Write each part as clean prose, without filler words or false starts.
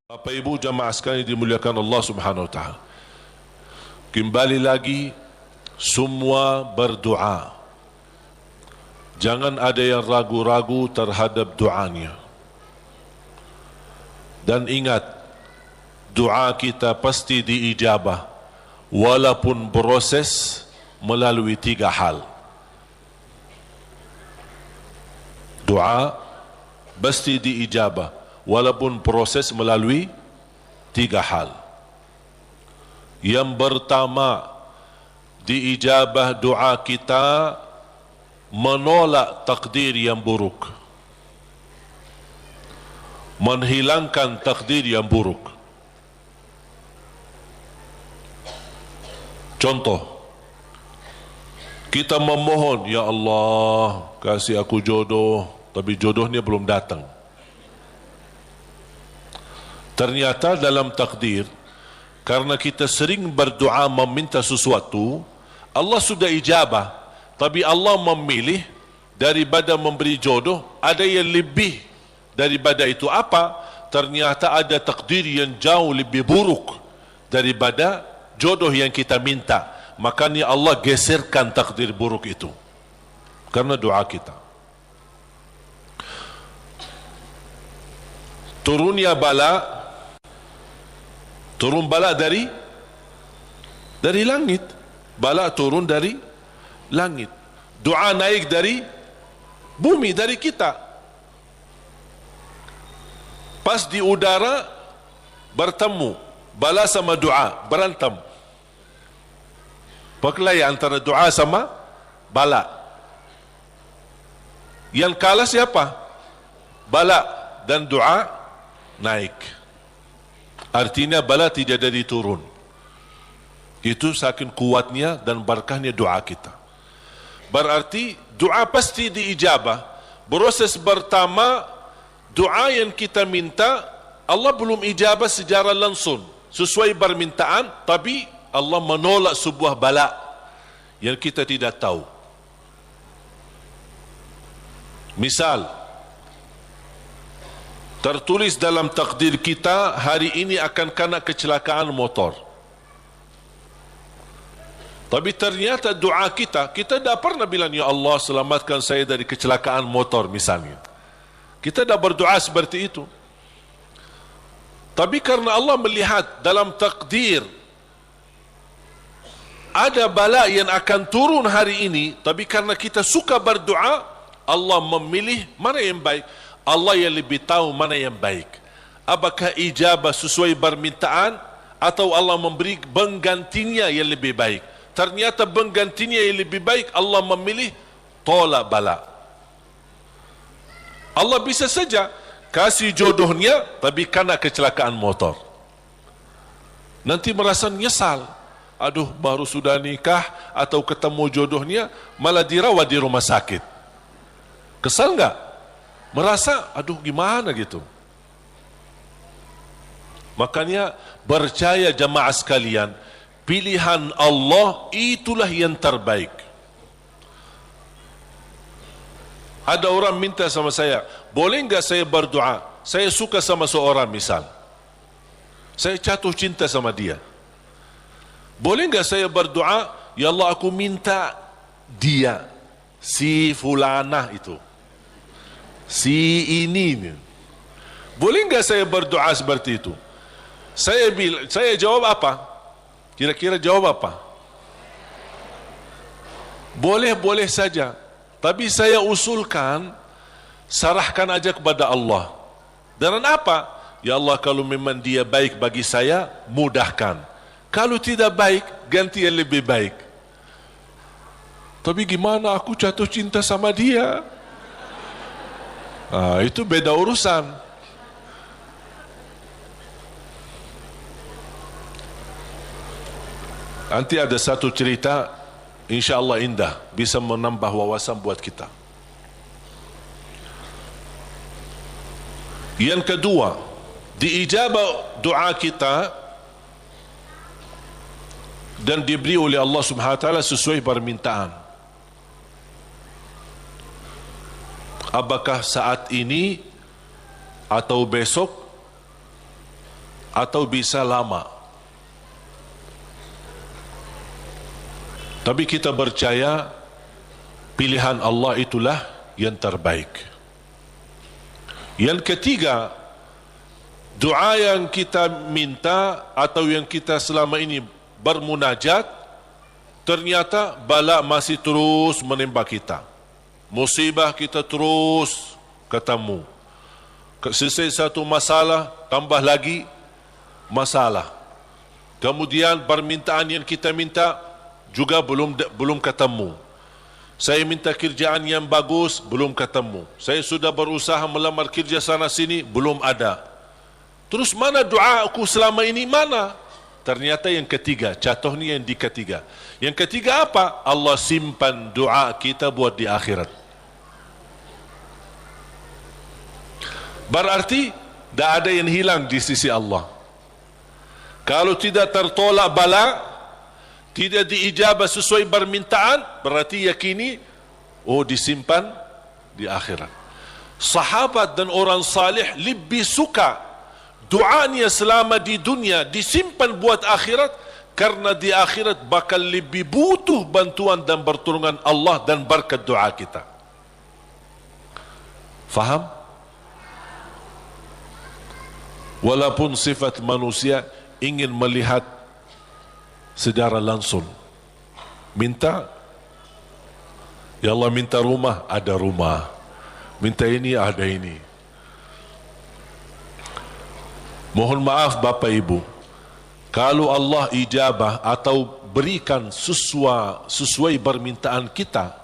Bapak Ibu jamaah sekalian dimuliakan Allah Subhanahu wa taala. Kembali lagi semua berdoa. Jangan ada yang ragu-ragu terhadap doanya. Dan ingat, doa kita pasti diijabah walaupun proses melalui 3 hal. Doa pasti diijabah walaupun proses melalui 3 hal. Yang pertama, diijabah doa kita menolak takdir yang buruk, menghilangkan takdir yang buruk. Contoh, kita memohon, ya Allah kasih aku jodoh, tapi jodohnya belum datang. Ternyata dalam takdir, karena kita sering berdoa meminta sesuatu, Allah sudah ijabah, tapi Allah memilih daripada memberi jodoh, ada yang lebih daripada itu. Apa? Ternyata ada takdir yang jauh lebih buruk daripada jodoh yang kita minta. Makanya Allah geserkan takdir buruk itu karena doa kita. Turunnya bala, turun bala dari langit. Bala turun dari langit. Doa naik dari bumi, dari kita. Pas di udara bertemu, bala sama doa berantem. Perkelahi antara doa sama bala. Yang kalah siapa? Bala, dan doa naik. Artinya bala tidak jadi turun. Itu saking kuatnya dan berkahnya doa kita. Berarti doa pasti diijabah. Proses pertama, doa yang kita minta Allah belum ijabah secara langsung sesuai permintaan, tapi Allah menolak sebuah bala yang kita tidak tahu. Misal, tertulis dalam takdir kita hari ini akan kena kecelakaan motor, tapi ternyata doa kita tidak pernah bilang, ya Allah selamatkan saya dari kecelakaan motor misalnya. Kita dah berdoa seperti itu. Tapi karena Allah melihat dalam takdir ada bala yang akan turun hari ini, tapi karena kita suka berdoa, Allah memilih mana yang baik. Allah yang lebih tahu mana yang baik. Apakah ijabah sesuai permintaan atau Allah memberi penggantinya yang lebih baik. Ternyata penggantinya yang lebih baik, Allah memilih tolak bala. Allah bisa saja kasih jodohnya tapi kena kecelakaan motor. Nanti merasa nyesal. Aduh, baru sudah nikah atau ketemu jodohnya malah dirawat di rumah sakit. Kesal enggak? Merasa, aduh gimana gitu. Makanya percaya jamaah sekalian, pilihan Allah itulah yang terbaik. Ada orang minta sama saya, boleh enggak saya berdoa? Saya suka sama seorang misal. Saya jatuh cinta sama dia. Boleh enggak saya berdoa, ya Allah aku minta dia, si fulanah itu, si ini. Boleh enggak saya berdoa seperti itu? Saya jawab apa? Kira-kira jawab apa? Boleh saja. Tapi saya usulkan, serahkan aja kepada Allah. Dan apa? Ya Allah, kalau memang dia baik bagi saya, mudahkan. Kalau tidak baik, ganti yang lebih baik. Tapi gimana aku jatuh cinta sama dia? Itu beda urusan. Nanti ada satu cerita, insya-Allah indah, bisa menambah wawasan buat kita. Yang kedua, diijabah doa kita dan diberi oleh Allah Subhanahu wa taala sesuai permintaan. Apakah saat ini atau besok atau bisa lama. Tapi kita percaya pilihan Allah itulah yang terbaik. Yang ketiga, doa yang kita minta atau yang kita selama ini bermunajat, ternyata bala masih terus menimpa kita. Musibah kita terus ketemu. Selesai satu masalah, tambah lagi masalah. Kemudian permintaan yang kita minta juga belum ketemu. Saya minta kerjaan yang bagus, belum ketemu. Saya sudah berusaha melamar kerja sana sini, belum ada. Terus mana doa aku selama ini, mana? Ternyata yang ketiga, jatuhnya yang di ketiga. Yang ketiga apa? Allah simpan doa kita buat di akhirat. Berarti tidak ada yang hilang di sisi Allah. Kalau tidak tertolak bala, tidak diijabah sesuai permintaan, berarti yakini, oh disimpan di akhirat. Sahabat dan orang salih lebih suka doanya selama di dunia disimpan buat akhirat, karena di akhirat bakal lebih butuh bantuan dan pertolongan Allah dan berkat doa kita. Faham? Walaupun sifat manusia ingin melihat secara langsung, minta, ya Allah minta rumah, ada rumah, minta ini, ada ini. Mohon maaf Bapak Ibu, kalau Allah ijabah atau berikan sesuai permintaan kita,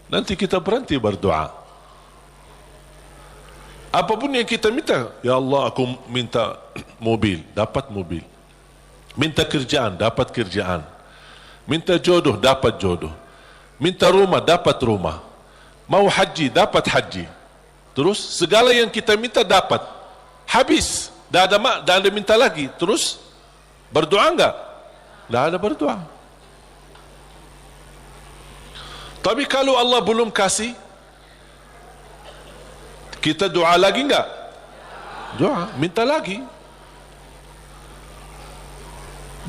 nanti kita berhenti berdoa. Apapun yang kita minta, ya Allah aku minta mobil, dapat mobil. Minta kerjaan, dapat kerjaan. Minta jodoh, dapat jodoh. Minta rumah, dapat rumah. Mau haji, dapat haji. Terus segala yang kita minta dapat. Habis, dah ada minta lagi. Terus berdoa enggak? Dah ada berdoa. Tapi kalau Allah belum kasih, kita doa lagi enggak? Doa, minta lagi.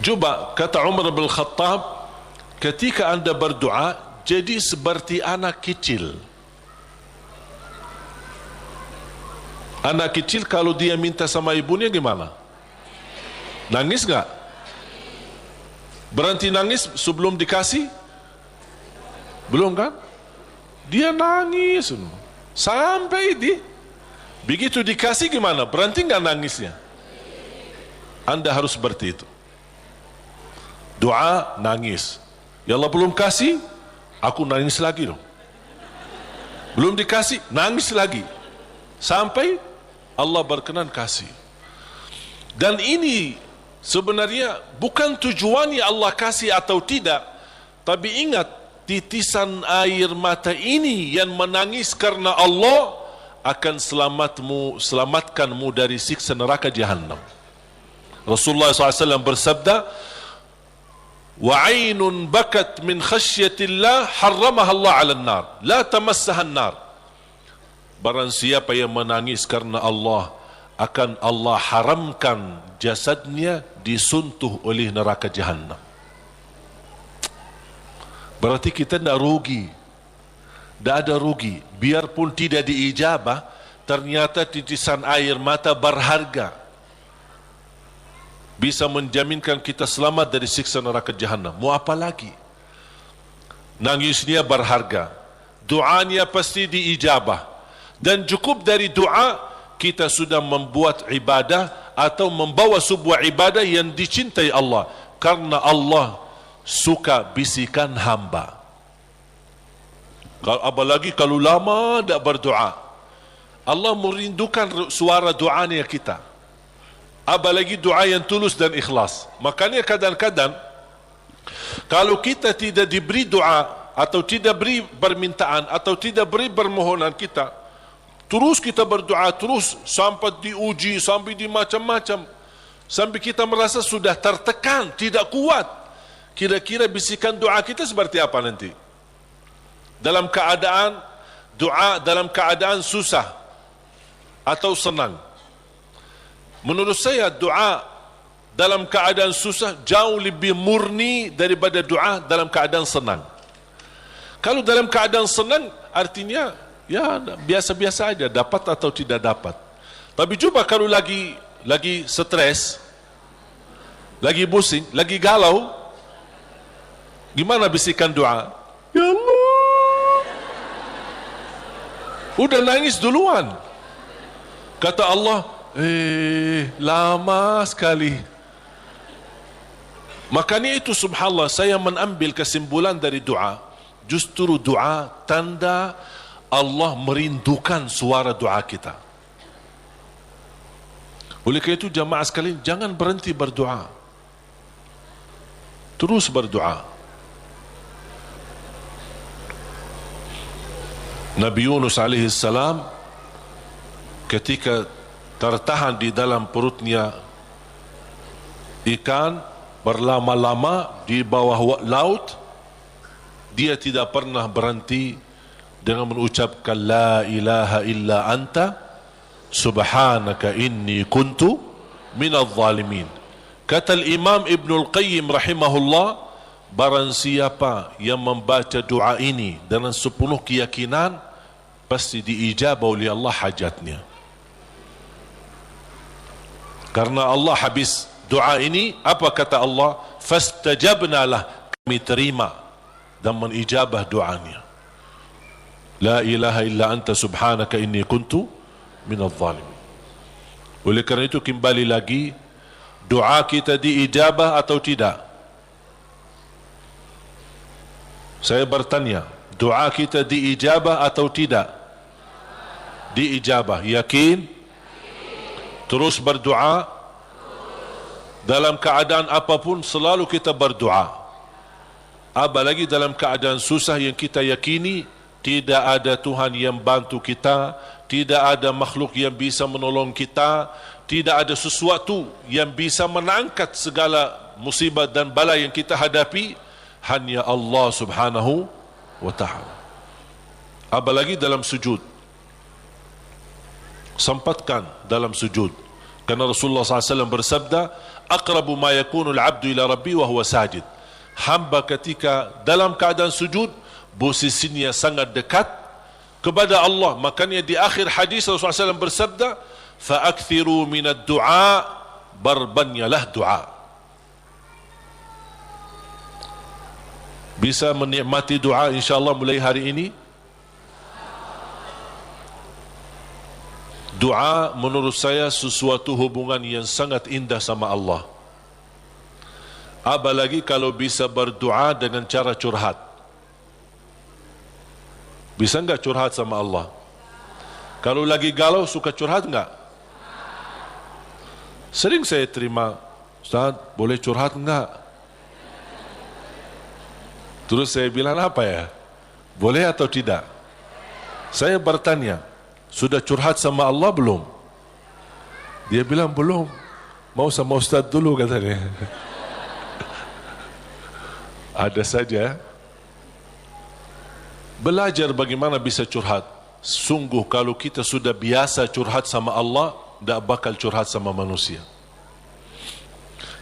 Coba kata Umar bin Khattab, ketika anda berdoa jadi seperti anak kecil. Anak kecil kalau dia minta sama ibunya gimana? Nangis enggak? Berhenti nangis sebelum dikasih? Belum kan? Dia nangis sampai begitu dikasih gimana? Berhenti enggak nangisnya? Anda harus seperti itu. Doa, nangis. Ya Allah belum kasih, aku nangis lagi dong. Belum dikasih, nangis lagi. Sampai Allah berkenan kasih. Dan ini sebenarnya bukan tujuannya Allah kasih atau tidak. Tapi ingat, titisan air mata ini yang menangis karena Allah akan selamatkanmu dari siksa neraka Jahannam. Rasulullah SAW bersabda, وَعَيْنٌ بَكَتْ مِنْ خَشْيَةِ اللَّهِ حَرَّمَهَا اللَّهُ عَلَى النَّارِ لَا تَمَسَّهَا النَّارِ. Barang siapa yang menangis karena Allah, akan Allah haramkan jasadnya disuntuh oleh neraka Jahannam. Berarti kita tidak rugi, tidak ada rugi. Biarpun tidak diijabah, ternyata titisan air mata berharga, bisa menjaminkan kita selamat dari siksa neraka Jahannam. Mau apa lagi? Nangisnya berharga, doanya pasti diijabah, dan cukup dari doa kita sudah membuat ibadah atau membawa sebuah ibadah yang dicintai Allah, karena Allah suka bisikan hamba. Apalagi kalau lama tidak berdoa, Allah merindukan suara doanya kita. Apalagi doa yang tulus dan ikhlas. Makanya kadang-kadang kalau kita tidak diberi doa atau tidak beri permintaan atau tidak beri permohonan kita, terus kita berdoa terus sampai diuji, sampai di macam-macam, sampai kita merasa sudah tertekan, tidak kuat. Kira-kira bisikan doa kita seperti apa nanti? Dalam keadaan doa, dalam keadaan susah atau senang. Menurut saya doa dalam keadaan susah jauh lebih murni daripada doa dalam keadaan senang. Kalau dalam keadaan senang artinya ya biasa-biasa aja, dapat atau tidak dapat. Tapi cuba kalau lagi stres, lagi pusing, lagi galau, gimana bisikan doa? Ya Allah, udah nangis duluan. Kata Allah, lama sekali. Makanya itu subhanallah, saya mengambil kesimpulan dari doa, justru doa tanda Allah merindukan suara doa kita. Oleh kerana itu jamaah sekalian, jangan berhenti berdoa, terus berdoa. Nabi Yunus alaihi salam ketika tertahan di dalam perutnya ikan berlama-lama di bawah laut, dia tidak pernah berhenti dengan mengucapkan la ilaha illa anta subhanaka inni kuntu minadh zalimin. Kata Imam Ibnul Qayyim rahimahullah, barang siapa yang membaca doa ini dengan sepenuh keyakinan, pasti diijabah oleh Allah hajatnya. Karena Allah habis doa ini, apa kata Allah? Fastajabna lah, kami terima dan menijabah doanya. La ilaha illa anta subhanaka inni kuntu minadh zalimin. Oleh kerana itu kembali lagi, doa kita diijabah atau tidak? Saya bertanya, doa kita diijabah atau tidak? Diijabah. Yakin? Terus berdoa. Dalam keadaan apapun selalu kita berdoa. Apalagi dalam keadaan susah yang kita yakini tidak ada Tuhan yang bantu kita, tidak ada makhluk yang bisa menolong kita, tidak ada sesuatu yang bisa mengangkat segala musibah dan bala yang kita hadapi, hanya Allah subhanahu wa ta'ala. Apalagi dalam sujud, sempatkan dalam sujud, karena Rasulullah SAW bersabda, aqrabu ma yakunu al-abdu ila rabbi wa huwa sajid. Hamba ketika dalam keadaan sujud, posisinya sangat dekat kepada Allah. Makanya di akhir hadis Rasulullah SAW bersabda, fa'akthiru minad du'a, berbanyalah doa. Bisa menikmati doa insyaAllah mulai hari ini. Doa menurut saya sesuatu hubungan yang sangat indah sama Allah. Apalagi kalau bisa berdoa dengan cara curhat. Bisa enggak curhat sama Allah? Kalau lagi galau suka curhat enggak? Sering saya terima, Ustaz boleh curhat enggak? Terus saya bilang apa ya? Boleh atau tidak? Saya bertanya, sudah curhat sama Allah belum? Dia bilang belum. Mau sama Ustaz dulu katanya. Ada saja. Belajar bagaimana bisa curhat. Sungguh kalau kita sudah biasa curhat sama Allah, tidak bakal curhat sama manusia.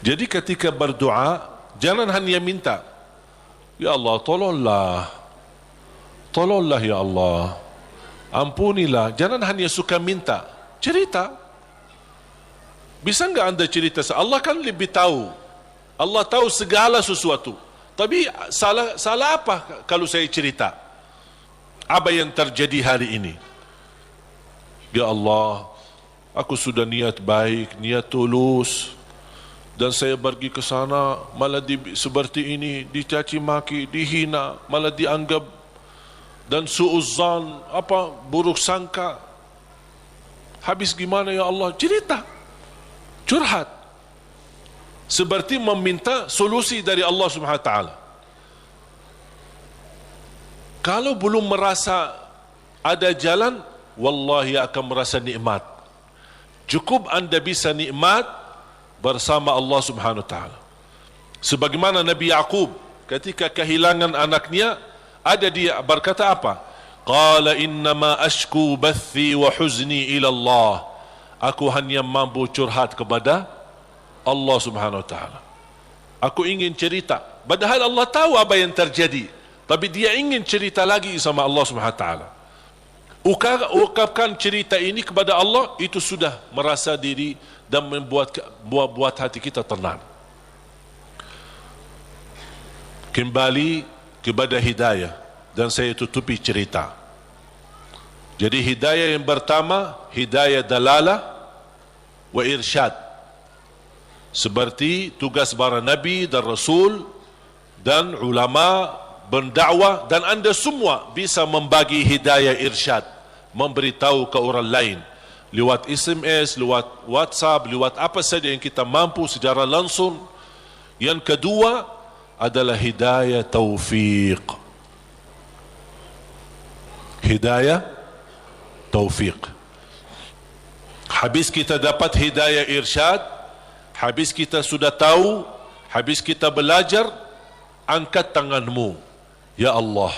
Jadi ketika berdoa, jangan hanya minta, ya Allah tolonglah, tolonglah ya Allah, ampunilah. Jangan hanya suka minta, cerita. Bisa enggak anda cerita? Allah kan lebih tahu. Allah tahu segala sesuatu. Tapi salah apa kalau saya cerita apa yang terjadi hari ini? Ya Allah, aku sudah niat baik, niat tulus, dan saya pergi ke sana malah seperti ini, dicaci maki, dihina, malah dianggap, dan suuzzan, buruk sangka. Habis gimana ya Allah? Cerita, curhat, seperti meminta solusi dari Allah Subhanahu wa taala. Kalau belum merasa ada jalan, wallahi akan merasa nikmat. Cukup anda bisa nikmat bersama Allah Subhanahu wa taala. Sebagaimana Nabi Yaqub ketika kehilangan anaknya, ada dia berkata apa? Qala innama ashku bathi wa huzni ila Allah. Aku hanya mampu curhat kepada Allah Subhanahu Wa Taala. Aku ingin cerita, padahal Allah tahu apa yang terjadi, tapi dia ingin cerita lagi sama Allah Subhanahu Wa Taala. Ungkapkan cerita ini kepada Allah, itu sudah merasa diri dan membuat hati kita tenang. Kembali kepada hidayah, dan saya tutupi cerita. Jadi hidayah yang pertama, hidayah dalalah wa irsyad. Seperti tugas para nabi dan rasul dan ulama berdakwah, dan anda semua bisa membagi hidayah irsyad, memberitahu ke orang lain lewat SMS, lewat WhatsApp, lewat apa saja yang kita mampu secara langsung. Yang kedua adalah hidayah taufiq. Hidayah taufiq. Habis kita dapat hidayah irsyad, habis kita sudah tahu, habis kita belajar, angkat tanganmu, ya Allah,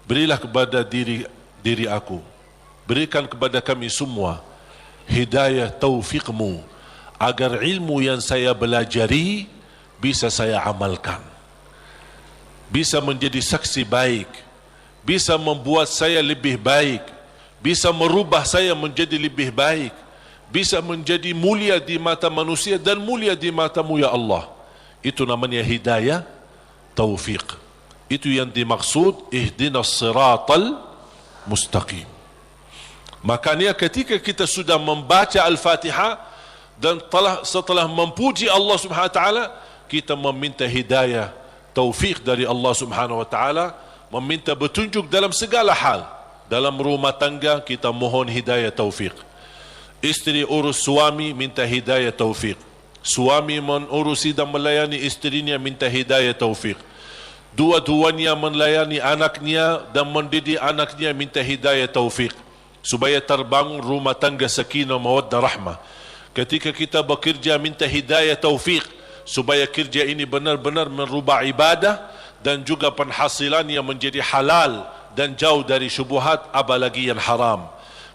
berilah kepada diri aku, berikan kepada kami semua hidayah taufiqmu, agar ilmu yang saya belajari bisa saya amalkan, bisa menjadi saksi baik, bisa membuat saya lebih baik, bisa merubah saya menjadi lebih baik, bisa menjadi mulia di mata manusia dan mulia di matamu ya Allah. Itu namanya hidayah taufiq. Itu yang dimaksud ihdinas siratal mustaqim. Makanya ketika kita sudah membaca Al-Fatihah dan setelah memuji Allah Subhanahu Wa Taala, kita meminta hidayah taufiq dari Allah Subhanahu Wa Taala, meminta petunjuk dalam segala hal. Dalam rumah tangga kita mohon hidayah taufiq. Isteri urus suami, minta hidayah taufiq. Suami menurusi dan melayani isterinya, minta hidayah taufiq. Dua-duanya melayani anaknya dan mendidik anaknya, minta hidayah taufiq, supaya terbangun rumah tangga sakinah mawaddah rahmah. Ketika kita bekerja, minta hidayah taufiq, supaya kerja ini benar-benar merubah ibadah dan juga penghasilannya menjadi halal dan jauh dari syubhat, apalagi yang haram.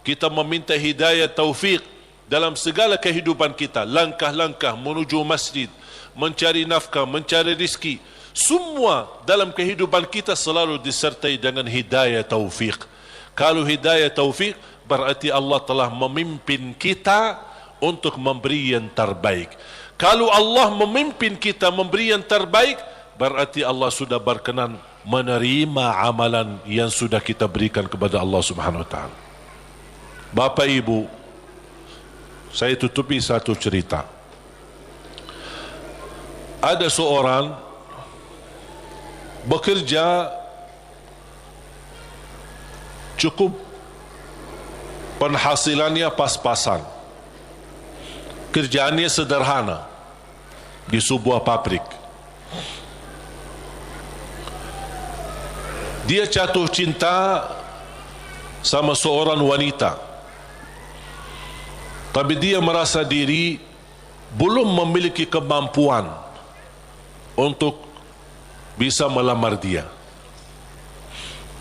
Kita meminta hidayah taufiq dalam segala kehidupan kita, langkah-langkah menuju masjid, mencari nafkah, mencari rezeki, semua dalam kehidupan kita selalu disertai dengan hidayah taufiq. Kalau hidayah taufiq, berarti Allah telah memimpin kita untuk memberi yang terbaik. Kalau Allah memimpin kita memberi yang terbaik, berarti Allah sudah berkenan menerima amalan yang sudah kita berikan kepada Allah Subhanahu Wa Taala. Bapak Ibu, saya tutupi satu cerita. Ada seorang bekerja cukup, penghasilannya pas-pasan, kerjaannya sederhana di sebuah pabrik. Dia jatuh cinta sama seorang wanita, tapi dia merasa diri belum memiliki kemampuan untuk bisa melamar dia.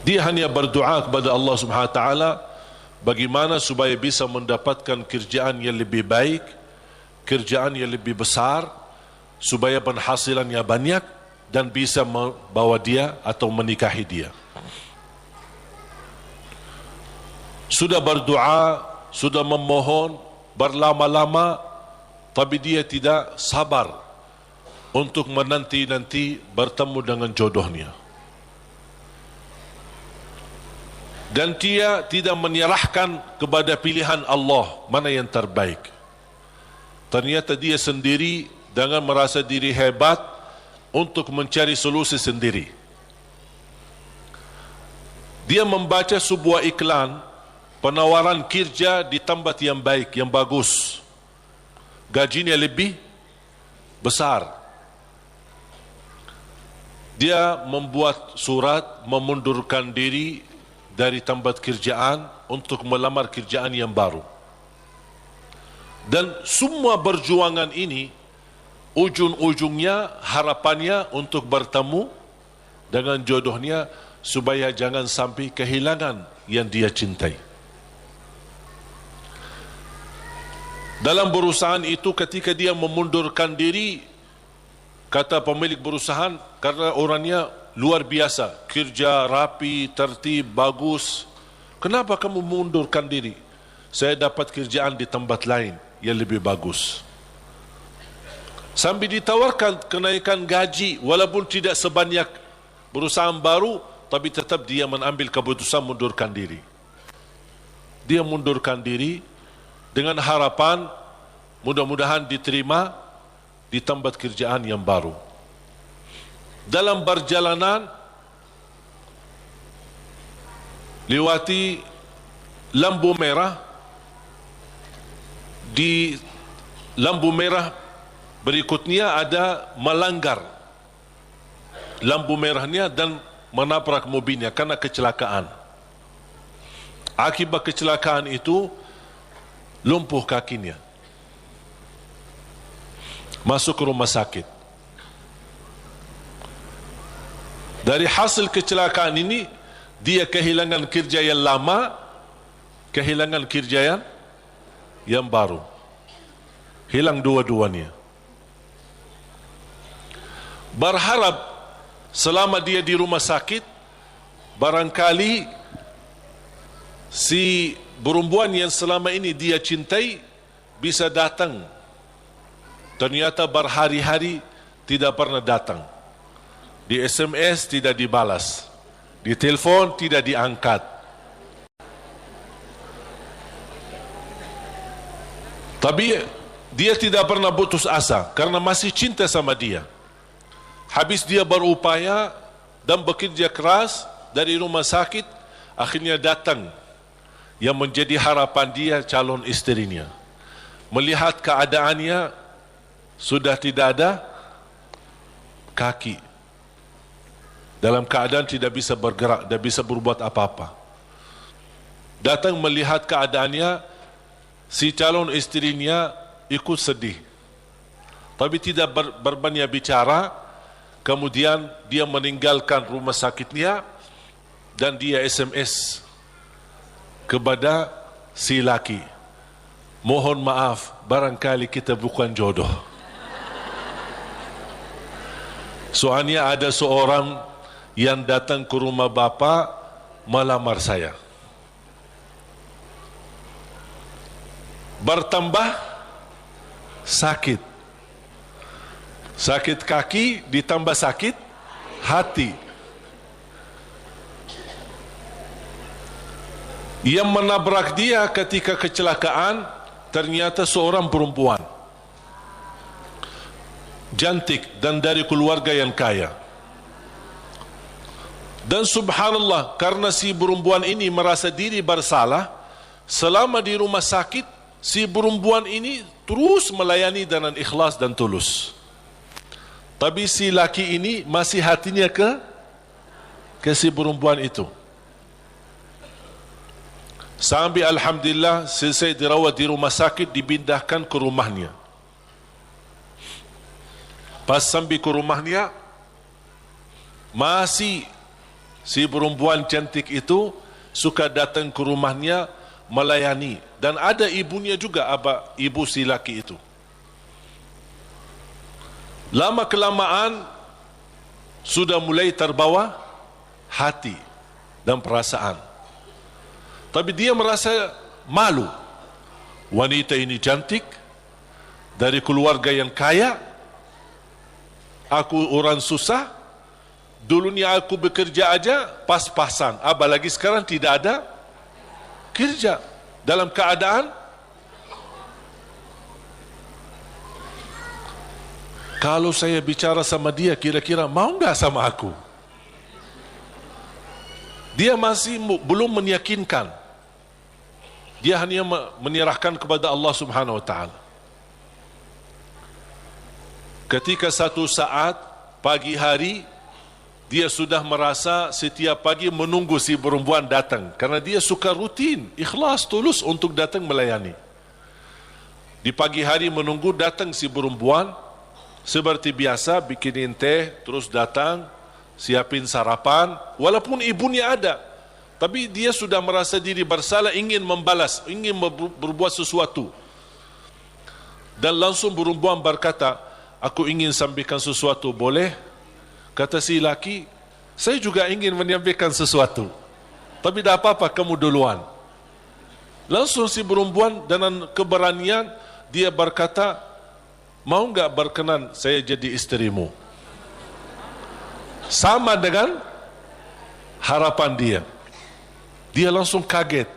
Dia hanya berdoa kepada Allah Subhanahu Wa Taala bagaimana supaya bisa mendapatkan kerjaan yang lebih baik, kerjaan yang lebih besar, supaya penghasilannya banyak dan bisa membawa dia atau menikahi dia. Sudah berdoa, sudah memohon berlama-lama, tapi dia tidak sabar untuk menanti-nanti bertemu dengan jodohnya. Dan dia tidak menyerahkan kepada pilihan Allah mana yang terbaik. Ternyata dia sendiri dengan merasa diri hebat untuk mencari solusi sendiri. Dia membaca sebuah iklan penawaran kerja di tempat yang baik, yang bagus, gajinya lebih besar. Dia membuat surat memundurkan diri dari tempat kerjaan untuk melamar kerjaan yang baru. Dan semua perjuangan ini ujung-ujungnya harapannya untuk bertemu dengan jodohnya supaya jangan sampai kehilangan yang dia cintai. Dalam perusahaan itu ketika dia memundurkan diri, kata pemilik perusahaan, karena orangnya luar biasa, kerja rapi, tertib, bagus. Kenapa kamu mundurkan diri? Saya dapat kerjaan di tempat lain yang lebih bagus. Sambil ditawarkan kenaikan gaji, walaupun tidak sebanyak perusahaan baru, tapi tetap dia mengambil keputusan mundurkan diri. Dia mundurkan diri dengan harapan mudah-mudahan diterima di tempat kerjaan yang baru. Dalam perjalanan lewati lampu merah, di lampu merah berikutnya ada melanggar lampu merahnya dan menabrak mobilnya karena kecelakaan. Akibat kecelakaan itu lumpuh kakinya, masuk ke rumah sakit. Dari hasil kecelakaan ini, dia kehilangan kerja yang lama, kehilangan kerja yang baru. Hilang dua-duanya. Berharap selama dia di rumah sakit, barangkali si perempuan yang selama ini dia cintai bisa datang. Ternyata berhari-hari tidak pernah datang. Di SMS tidak dibalas, di telefon tidak diangkat. Tapi dia tidak pernah putus asa karena masih cinta sama dia. Habis dia berupaya dan bekerja keras dari rumah sakit, akhirnya datang yang menjadi harapan dia, calon istrinya. Melihat keadaannya sudah tidak ada kaki, dalam keadaan tidak bisa bergerak, tidak bisa berbuat apa-apa. Datang melihat keadaannya, si calon istrinya ikut sedih, tapi tidak berbanyak bicara. Kemudian dia meninggalkan rumah sakitnya dan dia SMS kepada si laki, mohon maaf, barangkali kita bukan jodoh. Soalnya ada seorang yang datang ke rumah bapa melamar saya. Bertambah sakit. Sakit kaki ditambah sakit hati. Yang menabrak dia ketika kecelakaan ternyata seorang perempuan cantik dan dari keluarga yang kaya. Dan subhanallah, karena si perempuan ini merasa diri bersalah, selama di rumah sakit si perempuan ini terus melayani dengan ikhlas dan tulus. Tapi si laki ini masih hatinya ke si perempuan itu. Sampai alhamdulillah selesai dirawat di rumah sakit, dipindahkan ke rumahnya. Pas sampai ke rumahnya, masih si perempuan cantik itu suka datang ke rumahnya melayani. Dan ada ibunya juga, ibu si laki itu. Lama kelamaan sudah mulai terbawa hati dan perasaan. Tapi dia merasa malu. Wanita ini cantik, dari keluarga yang kaya, aku orang susah, dulunya aku bekerja aja pas-pasan, apalagi sekarang tidak ada kerja. Dalam keadaan kalau saya bicara sama dia, kira-kira mau enggak sama aku? Dia masih belum meyakinkan. Dia hanya menyerahkan kepada Allah Subhanahu wa taala. Ketika satu saat pagi hari, dia sudah merasa setiap pagi menunggu si perempuan datang, karena dia suka rutin, ikhlas, tulus untuk datang melayani. Di pagi hari menunggu datang si perempuan, seperti biasa bikinin teh, terus datang, siapin sarapan, walaupun ibunya ada. Tapi dia sudah merasa diri bersalah, ingin membalas, ingin berbuat sesuatu. Dan langsung perempuan berkata, aku ingin sampaikan sesuatu, boleh? Kata si laki, saya juga ingin menyampaikan sesuatu, tapi tak apa-apa, kamu duluan. Langsung si perempuan dengan keberanian dia berkata, mau enggak berkenan saya jadi isterimu? Sama dengan harapan dia. Dia langsung kaget,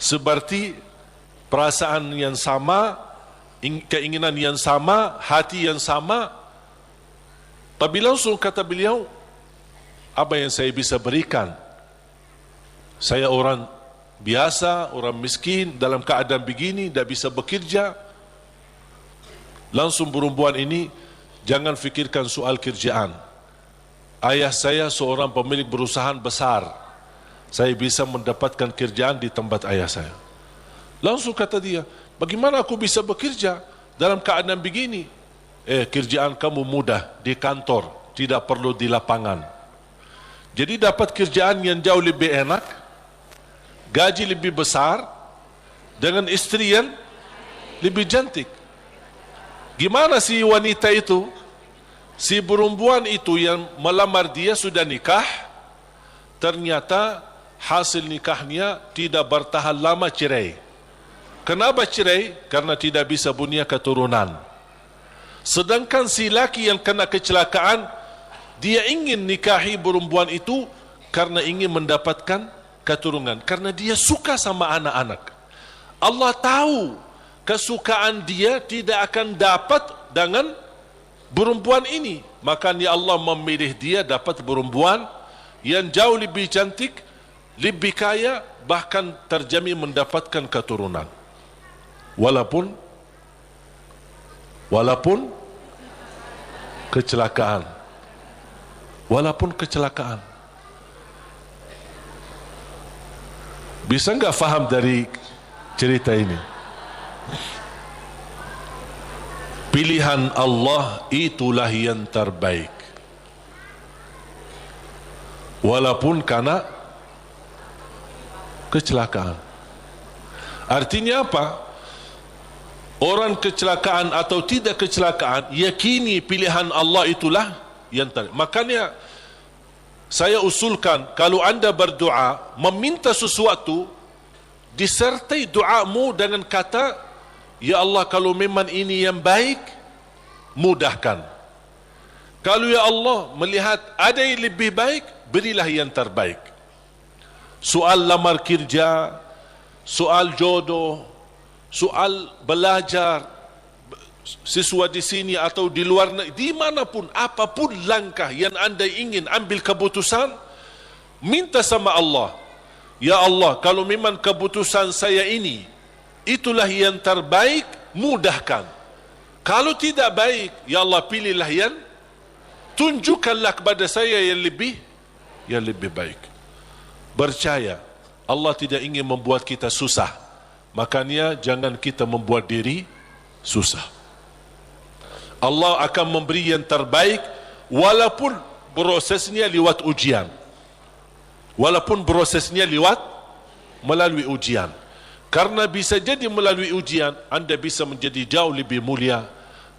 seperti perasaan yang sama, keinginan yang sama, hati yang sama. Tapi langsung kata beliau, apa yang saya bisa berikan? Saya orang biasa, orang miskin, dalam keadaan begini, tidak bisa bekerja. Langsung perempuan ini, jangan fikirkan soal kerjaan. Ayah saya seorang pemilik perusahaan besar, saya bisa mendapatkan kerjaan di tempat ayah saya. Langsung kata dia, bagaimana aku bisa bekerja dalam keadaan begini? Kerjaan kamu mudah di kantor, tidak perlu di lapangan. Jadi dapat kerjaan yang jauh lebih enak, gaji lebih besar, dengan istri yang lebih cantik. Gimana si wanita itu? Si perempuan itu yang melamar dia sudah nikah, ternyata hasil nikahnya tidak bertahan lama, cerai. Kenapa cerai? Karena tidak bisa punya keturunan. Sedangkan si laki yang kena kecelakaan, dia ingin nikahi perempuan itu karena ingin mendapatkan keturunan, karena dia suka sama anak-anak. Allah tahu kesukaan dia tidak akan dapat dengan perempuan ini, makanya Allah memilih dia dapat perempuan yang jauh lebih cantik, lebih kaya, bahkan terjamin mendapatkan keturunan. Walaupun kecelakaan. Walaupun kecelakaan. Bisa enggak faham dari cerita ini? Pilihan Allah itulah yang terbaik. Walaupun karena kecelakaan. Artinya apa? Orang kecelakaan atau tidak kecelakaan, yakini pilihan Allah itulah yang terbaik. Makanya saya usulkan, kalau anda berdoa meminta sesuatu, disertai doamu dengan kata, ya Allah, kalau memang ini yang baik, mudahkan. Kalau ya Allah melihat ada yang lebih baik, berilah yang terbaik. Soal lamar kerja, soal jodoh, soal belajar, siswa di sini atau di luar negeri, dimanapun, apapun langkah yang anda ingin ambil keputusan, minta sama Allah, ya Allah, kalau memang keputusan saya ini itulah yang terbaik, mudahkan. Kalau tidak baik, ya Allah, pilihlah yang, tunjukkanlah kepada saya yang lebih baik. Percaya, Allah tidak ingin membuat kita susah, makanya jangan kita membuat diri susah. Allah akan memberi yang terbaik walaupun prosesnya lewat ujian, walaupun prosesnya melalui ujian. Karena bisa jadi melalui ujian anda bisa menjadi jauh lebih mulia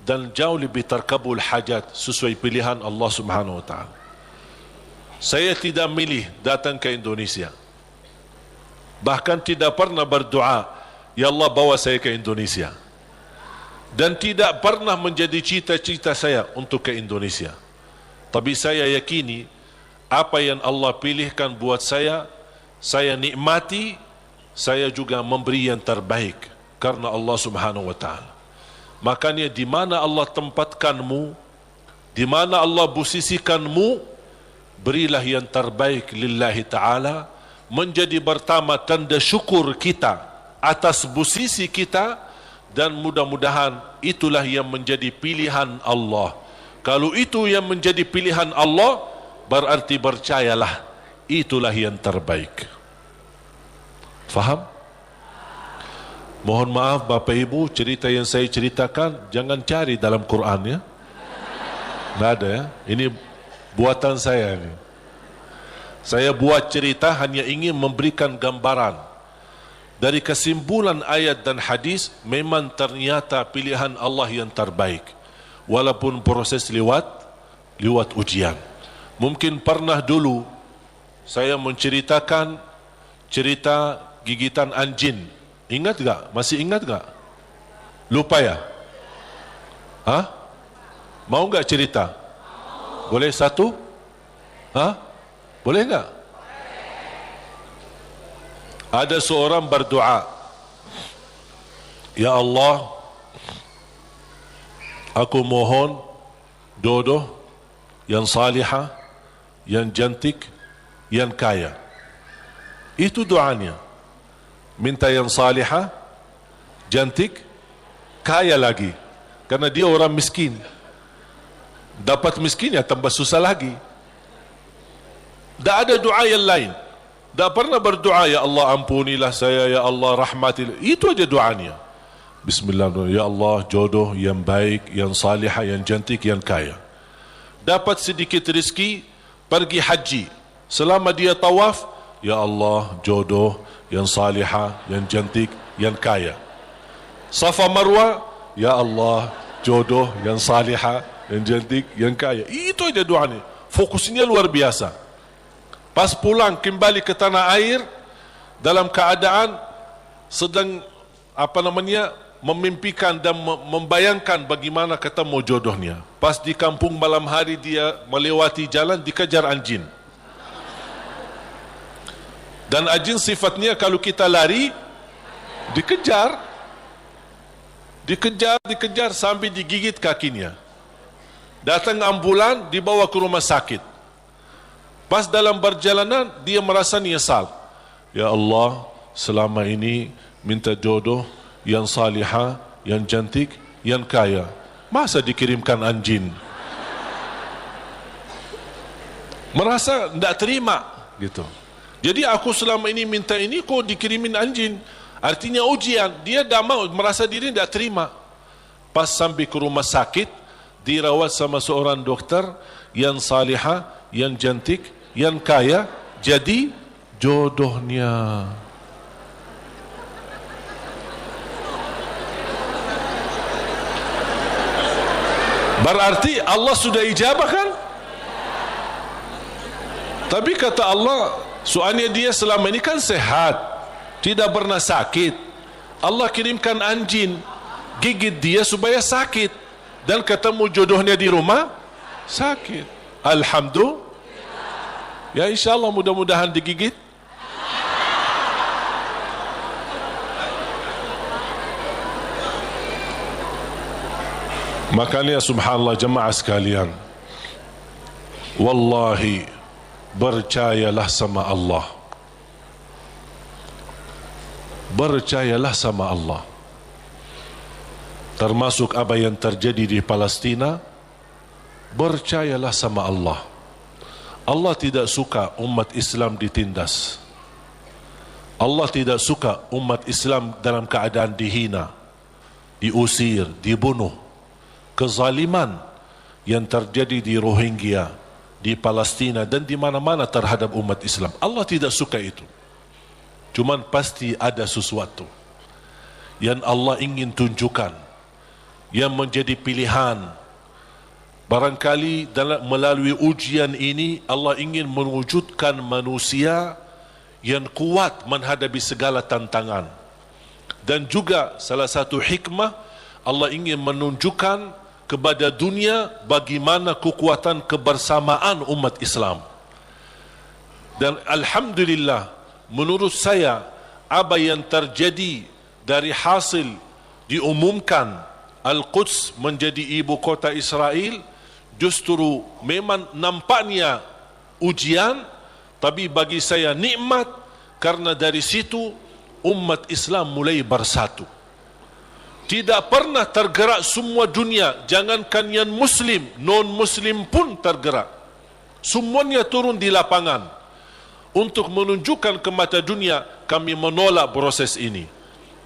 dan jauh lebih terkabul hajat sesuai pilihan Allah Subhanahu wa taala. Saya tidak milih datang ke Indonesia, bahkan tidak pernah berdoa, ya Allah bawa saya ke Indonesia, dan tidak pernah menjadi cita-cita saya untuk ke Indonesia. Tapi saya yakini apa yang Allah pilihkan buat saya nikmati, saya juga memberi yang terbaik karena Allah Subhanahu wa taala. Makanya di mana Allah tempatkanmu, di mana Allah posisikanmu, berilah yang terbaik lillahi ta'ala, menjadi pertama tanda syukur kita atas posisi kita, dan mudah-mudahan itulah yang menjadi pilihan Allah. Kalau itu yang menjadi pilihan Allah, berarti percayalah itulah yang terbaik. Faham? Mohon maaf Bapak Ibu, cerita yang saya ceritakan jangan cari dalam Quran ya. Tidak ada ya. Ini buatan saya ini. Saya buat cerita hanya ingin memberikan gambaran dari kesimpulan ayat dan hadis, memang ternyata pilihan Allah yang terbaik. Walaupun proses lewat ujian. Mungkin pernah dulu saya menceritakan cerita gigitan anjing. Ingat tak? Masih ingat tak? Lupa ya? Hah? Mau tak cerita? Boleh satu? Hah? Boleh tak? Ada seorang berdoa, Ya Allah, aku mohon jodoh yang salihah, yang cantik, yang kaya. Itu doanya. Minta yang salihah, cantik, kaya lagi. Karena dia orang miskin. Dapat miskin ya tambah susah lagi. Tak ada doa yang lain. Tak pernah berdoa, Ya Allah ampunilah saya, Ya Allah rahmatilah. Itu aja doanya. Bismillahirrahmanirrahim. Ya Allah jodoh yang baik, yang salihah, yang cantik, yang kaya. Dapat sedikit rezeki, pergi haji. Selama dia tawaf, Ya Allah jodoh yang salihah, yang cantik, yang kaya. Safa Marwa, Ya Allah jodoh yang salihah, yang cantik, yang kaya. Itu aja doanya. Fokusnya luar biasa. Pas pulang kembali ke tanah air, dalam keadaan sedang memimpikan dan membayangkan bagaimana ketemu jodohnya. Pas di kampung malam hari dia melewati jalan, dikejar anjing. Dan anjing sifatnya kalau kita lari, dikejar sampai digigit kakinya. Datang ambulan, dibawa ke rumah sakit. Pas dalam perjalanan, dia merasa nyesal. Ya Allah, selama ini minta jodoh yang salihah, yang cantik, yang kaya. Masa dikirimkan anjing? Merasa tidak terima gitu. Jadi aku selama ini minta ini, kok dikirimin anjing? Artinya ujian. Dia tidak mau, merasa diri tidak terima. Pas sampai ke rumah sakit, dirawat sama seorang dokter yang salihah, yang cantik, yang kaya, jadi jodohnya. Berarti Allah sudah ijabah kan? Tapi kata Allah, soalnya dia selama ini kan sehat, tidak pernah sakit. Allah kirimkan anjing, gigit dia supaya sakit. Dan ketemu jodohnya di rumah, sakit. Alhamdulillah. Ya insyaAllah mudah-mudahan digigit. Makanya subhanallah jemaah sekalian, wallahi percayalah sama Allah. Percayalah sama Allah. Termasuk apa yang terjadi di Palestina, percayalah sama Allah. Allah tidak suka umat Islam ditindas. Allah tidak suka umat Islam dalam keadaan dihina, diusir, dibunuh. Kezaliman yang terjadi di Rohingya, di Palestina dan di mana-mana terhadap umat Islam, Allah tidak suka itu. Cuman pasti ada sesuatu yang Allah ingin tunjukkan, yang menjadi pilihan. Barangkali melalui ujian ini Allah ingin mewujudkan manusia yang kuat menghadapi segala tantangan. Dan juga salah satu hikmah, Allah ingin menunjukkan kepada dunia bagaimana kekuatan kebersamaan umat Islam. Dan alhamdulillah, menurut saya apa yang terjadi dari hasil diumumkan Al-Quds menjadi ibu kota Israel, justru memang nampaknya ujian, tapi bagi saya nikmat, karena dari situ umat Islam mulai bersatu. Tidak pernah tergerak semua dunia, jangankan yang muslim, non-muslim pun tergerak. Semuanya turun di lapangan untuk menunjukkan ke mata dunia, kami menolak proses ini.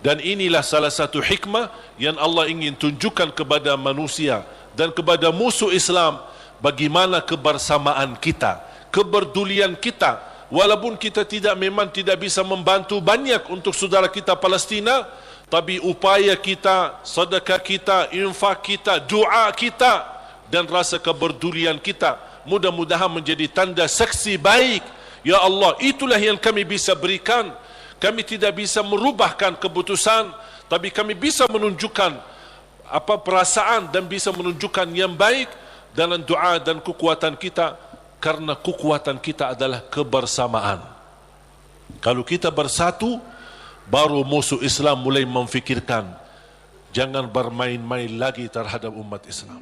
Dan inilah salah satu hikmah yang Allah ingin tunjukkan kepada manusia dan kepada musuh Islam, bagaimana kebersamaan kita, kepedulian kita walaupun kita memang tidak bisa membantu banyak untuk saudara kita Palestina, tapi upaya kita, sedekah kita, infak kita, doa kita dan rasa kepedulian kita mudah-mudahan menjadi tanda saksi baik. Ya Allah, itulah yang kami bisa berikan. Kami tidak bisa merubahkan keputusan, tapi kami bisa menunjukkan perasaan dan bisa menunjukkan yang baik dalam doa dan kekuatan kita, karena kekuatan kita adalah kebersamaan. Kalau kita bersatu, baru musuh Islam mulai memfikirkan jangan bermain-main lagi terhadap umat Islam.